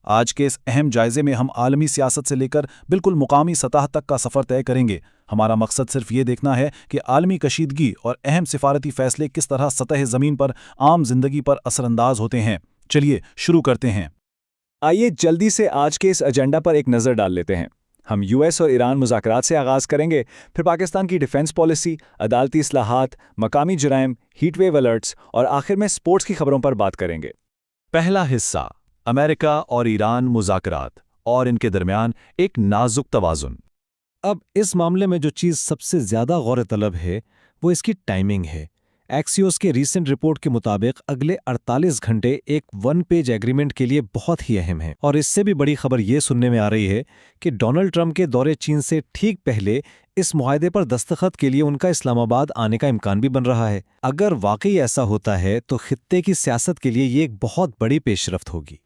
आज के इस अहम जायजे में हम आलमी सियासत से लेकर बिल्कुल मुकामी सतह तक का सफ़र तय करेंगे। हमारा मकसद सिर्फ ये देखना है कि आलमी कशीदगी और अहम सिफारती फैसले किस तरह सतह ज़मीन पर आम जिंदगी पर असरअंदाज होते हैं। चलिए शुरू करते हैं। आइए जल्दी से आज के इस एजेंडा पर एक नज़र डाल लेते हैं। हम यूएस और ईरान मुज़ाकरात से आगाज़ करेंगे, फिर पाकिस्तान की डिफेंस पॉलिसी, अदालती इस्लाहात, मकामी जराइम, हीट वेव अलर्ट्स और आखिर में स्पोर्ट्स की खबरों पर बात करेंगे। पहला हिस्सा, अमेरिका और ईरान मुज़ाकरात और इनके दरमियान एक नाजुक तवाज़ुन। अब इस मामले में जो चीज़ सबसे ज़्यादा गौर तलब है वो इसकी टाइमिंग है। एक्सियोस के रीसेंट रिपोर्ट के मुताबिक अगले 48 घंटे एक 1 पेज एग्रीमेंट के लिए बहुत ही अहम है। और इससे भी बड़ी खबर ये सुनने में आ रही है कि डोनाल्ड ट्रंप के दौरे चीन से ठीक पहले इस मुआहदे पर दस्तखत के लिए उनका इस्लामाबाद आने का इम्कान भी बन रहा है। अगर वाकई ऐसा होता है तो खित्ते की सियासत के लिए ये एक बहुत बड़ी पेशरफ्त होगी।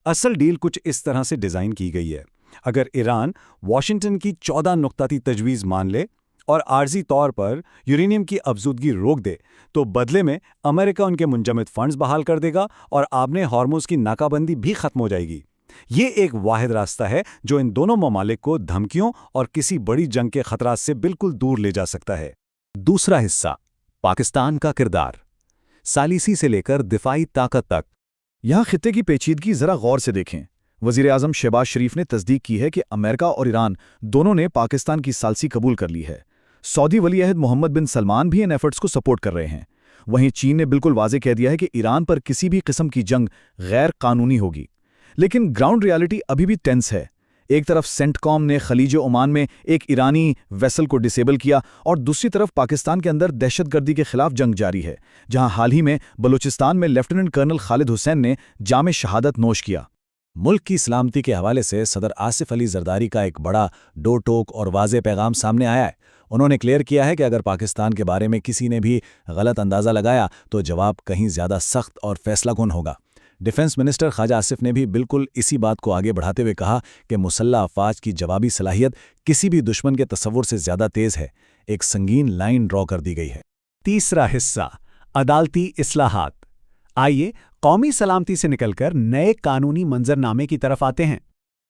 असल डील कुछ इस तरह से डिज़ाइन की गई है। अगर ईरान वाशिंगटन की 14 नुक्ताती तजवीज़ मान ले और आर्जी तौर पर यूरेनियम की अफजूदगी रोक दे, तो बदले में अमेरिका उनके मुंजमद फंड्स बहाल कर देगा और आबने हॉर्मुज़ की नाकाबंदी भी खत्म हो जाएगी। ये एक वाहिद रास्ता है जो इन दोनों ममालिक को धमकियों और किसी बड़ी जंग के खतरात से बिल्कुल दूर ले जा सकता है। दूसरा हिस्सा, पाकिस्तान का किरदार, सालिसी से लेकर दिफाई ताकत तक। यहाँ खित्ते की पेचीदगी ज़रा गौर से देखें। वज़ीर-ए-आज़म शहबाज शरीफ ने तस्दीक की है कि अमेरिका और ईरान दोनों ने पाकिस्तान की सालसी कबूल कर ली है। सऊदी वली अहद मोहम्मद बिन सलमान भी इन एफर्ट्स को सपोर्ट कर रहे हैं। वहीं चीन ने बिल्कुल वाज़े कह दिया है कि ईरान पर किसी भी किस्म की जंग गैर कानूनी होगी। लेकिन ग्राउंड रियलिटी अभी भी टेंस है। एक तरफ सेंटकॉम ने खलीज ओमान में एक ईरानी वेसल को डिसेबल किया और दूसरी तरफ पाकिस्तान के अंदर दहशतगर्दी के खिलाफ जंग जारी है, जहां हाल ही में बलूचिस्तान में लेफ्टिनेंट कर्नल खालिद हुसैन ने जामे शहादत नोश किया। मुल्क की सलामती के हवाले से सदर आसिफ अली जरदारी का एक बड़ा दो टोक और वाज़े पैगाम सामने आया है। उन्होंने क्लियर किया है कि अगर पाकिस्तान के बारे में किसी ने भी गलत अंदाज़ा लगाया तो जवाब कहीं ज़्यादा सख्त और फैसलाकुन होगा। डिफेंस मिनिस्टर ख्वाजा आसिफ ने भी बिल्कुल इसी बात को आगे बढ़ाते हुए कहा कि मुसल्लह अफवाज की जवाबी सलाहियत किसी भी दुश्मन के तसव्वुर से ज़्यादा तेज़ है। एक संगीन लाइन ड्रॉ कर दी गई है। तीसरा हिस्सा, अदालती इस्लाहात। आइए कौमी सलामती से निकलकर नए कानूनी मंजरनामे की तरफ आते हैं।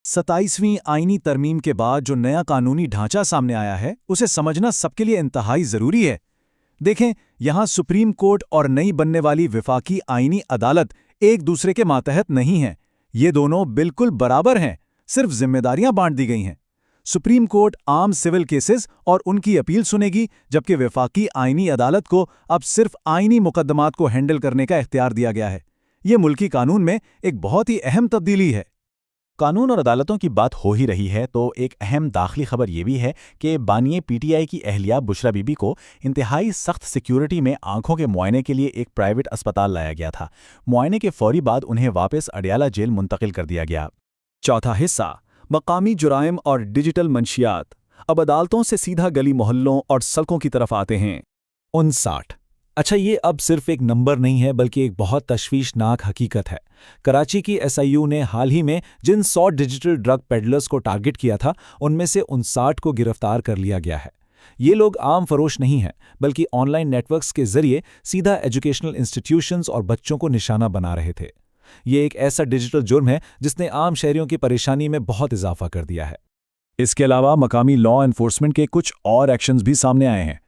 27वीं आईनी तरमीम के बाद जो नया कानूनी ढांचा सामने आया है उसे समझना सबके लिए इंतहाई ज़रूरी है। देखें, यहाँ सुप्रीम कोर्ट और नई बनने वाली विफाकी आईनी अदालत एक दूसरे के मातहत नहीं हैं। ये दोनों बिल्कुल बराबर हैं, सिर्फ जिम्मेदारियां बांट दी गई हैं। सुप्रीम कोर्ट आम सिविल केसेस और उनकी अपील सुनेगी, जबकि विफाकी आईनी अदालत को अब सिर्फ आईनी मुकदमात को हैंडल करने का इख्तियार दिया गया है। ये मुल्की कानून में एक बहुत ही अहम तब्दीली है। कानून और अदालतों की बात हो ही रही है तो एक अहम दाखिली खबर ये भी है कि बानिए पीटीआई की अहलिया बुशरा बीबी को इंतहाई सख्त सिक्योरिटी में आंखों के मुआयने के लिए एक प्राइवेट अस्पताल लाया गया था। मुआयने के फौरी बाद उन्हें वापस अडयाला जेल मुंतकिल कर दिया गया। चौथा हिस्सा, मकामी जुराइम और डिजिटल मंशियात। अब अदालतों से सीधा गली मोहल्लों और सड़कों की तरफ आते हैं। 59। अच्छा, ये अब सिर्फ एक नंबर नहीं है बल्कि एक बहुत तशवीशनाक हकीकत है। कराची की एसआईयू ने हाल ही में जिन 100 डिजिटल ड्रग पेडलर्स को टारगेट किया था उनमें से 59 को गिरफ्तार कर लिया गया है। ये लोग आम फरोश नहीं हैं बल्कि ऑनलाइन नेटवर्क्स के जरिए सीधा एजुकेशनल इंस्टीट्यूशंस और बच्चों को निशाना बना रहे थे। ये एक ऐसा डिजिटल जुर्म है जिसने आम शहरियों की परेशानी में बहुत इजाफा कर दिया है। इसके अलावा मकामी लॉ एनफोर्समेंट के कुछ और एक्शंस भी सामने आए हैं।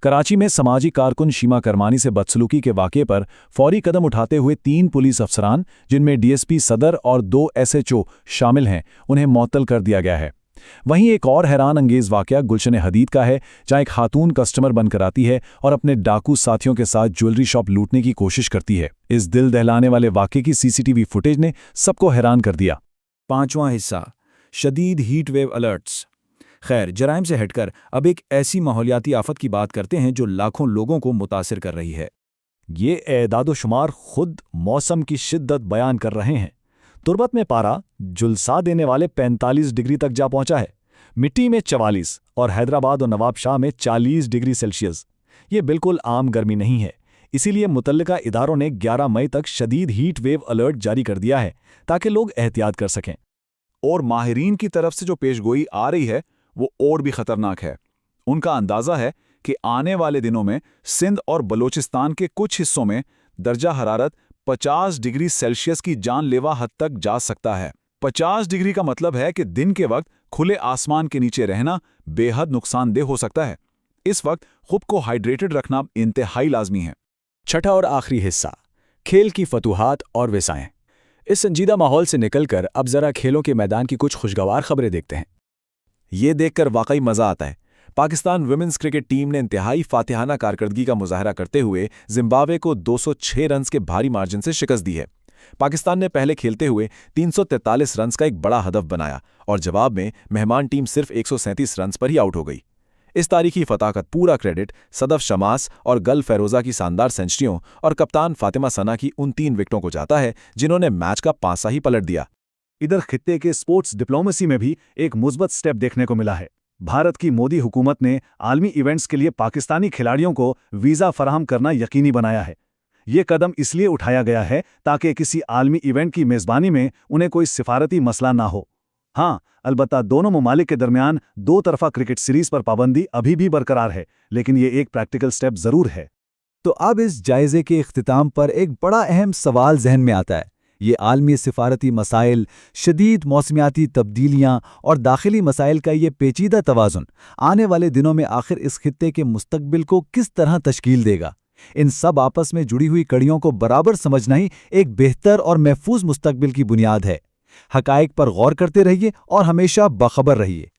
कराची में समाजी कारकुन शीमा करमानी से बदसलूकी के वाक़े पर फौरी कदम उठाते हुए 3 पुलिस अफसरान, जिनमें डीएसपी सदर और 2 एसएचओ शामिल हैं, उन्हें मुअत्तल कर दिया गया है। वहीं एक और हैरान अंगेज़ वाक़या गुलशन हदीद का है, जहां एक खातून कस्टमर बनकर आती है और अपने डाकू साथियों के साथ ज्वेलरी शॉप लूटने की कोशिश करती है। इस दिल दहलाने वाले वाक़े की सीसीटीवी फुटेज ने सबको हैरान कर दिया। 5वां हिस्सा, शदीद हीट वेव अलर्ट्स। खैर, जराइम से हटकर अब एक ऐसी माहौलियाती आफत की बात करते हैं जो लाखों लोगों को मुतासिर कर रही है। ये एदाद-ओ-शुमार खुद मौसम की शिद्दत बयान कर रहे हैं। तुर्बत में पारा जुलसा देने वाले 45 डिग्री तक जा पहुंचा है, मिट्टी में 44 और हैदराबाद और नवाबशाह में 40 डिग्री सेल्सियस। ये बिल्कुल आम गर्मी नहीं है। इसीलिए मुतल्लिका इदारों ने 11 मई तक शदीद हीट वेव अलर्ट जारी कर दिया है ताकि लोग एहतियात कर सकें। और माहिरीन की तरफ से जो पेशगोई आ रही है वो और भी खतरनाक है। उनका अंदाज़ा है कि आने वाले दिनों में सिंध और बलूचिस्तान के कुछ हिस्सों में दर्जा हरारत 50 डिग्री सेल्सियस की जानलेवा हद तक जा सकता है। 50 डिग्री का मतलब है कि दिन के वक्त खुले आसमान के नीचे रहना बेहद नुकसानदेह हो सकता है। इस वक्त खुद को हाइड्रेटेड रखना इंतहाई लाजमी है। छठा और आखिरी हिस्सा, खेल की फतूहात और विसाएं। इस संजीदा माहौल से निकलकर अब जरा खेलों के मैदान की कुछ खुशगवार खबरें देखते हैं। ये देखकर वाकई मजा आता है। पाकिस्तान वुमेन्स क्रिकेट टीम ने इंतहाई फातिहाना कारकर्दगी का मुजाहरा करते हुए जिम्बाब्वे को 206 रन्स के भारी मार्जिन से शिकस्त दी है। पाकिस्तान ने पहले खेलते हुए 343 रन्स का एक बड़ा हदफ बनाया और जवाब में मेहमान टीम सिर्फ 137 रन्स पर ही आउट हो गई। इस तारीखी फतह का पूरा क्रेडिट सदफ शमास और गल फैरोजा की शानदार सेंचुरियों और कप्तान फातिमा सना की उन 3 विकेटों को जाता है जिन्होंने मैच का पासा ही पलट दिया। इधर खित्ते के स्पोर्ट्स डिप्लोमेसी में भी एक मुस्बत स्टेप देखने को मिला है। भारत की मोदी हुकूमत ने आलमी इवेंट्स के लिए पाकिस्तानी खिलाड़ियों को वीज़ा फराहम करना यकीनी बनाया है। ये कदम इसलिए उठाया गया है ताकि किसी आलमी इवेंट की मेज़बानी में उन्हें कोई सिफारती मसला ना हो। हाँ, अलबत्ता दोनों ममालिक के दरमियान 2 तरफा क्रिकेट सीरीज पर पाबंदी अभी भी बरकरार है, लेकिन ये एक प्रैक्टिकल स्टेप ज़रूर है। तो अब इस जायजे के इख्तिताम पर एक बड़ा अहम सवाल जहन में आता है। ये आलमी सिफारती मसाइल, शदीद मौसमियाती तब्दीलियां और दाखिली मसाइल का ये पेचीदा तवाज़ुन आने वाले दिनों में आखिर इस खित्ते के मुस्तकबिल को किस तरह तश्कील देगा? इन सब आपस में जुड़ी हुई कड़ियों को बराबर समझना ही एक बेहतर और महफूज मुस्तकबिल की बुनियाद है। हकाइक पर गौर करते रहिए और हमेशा बाखबर रहिए।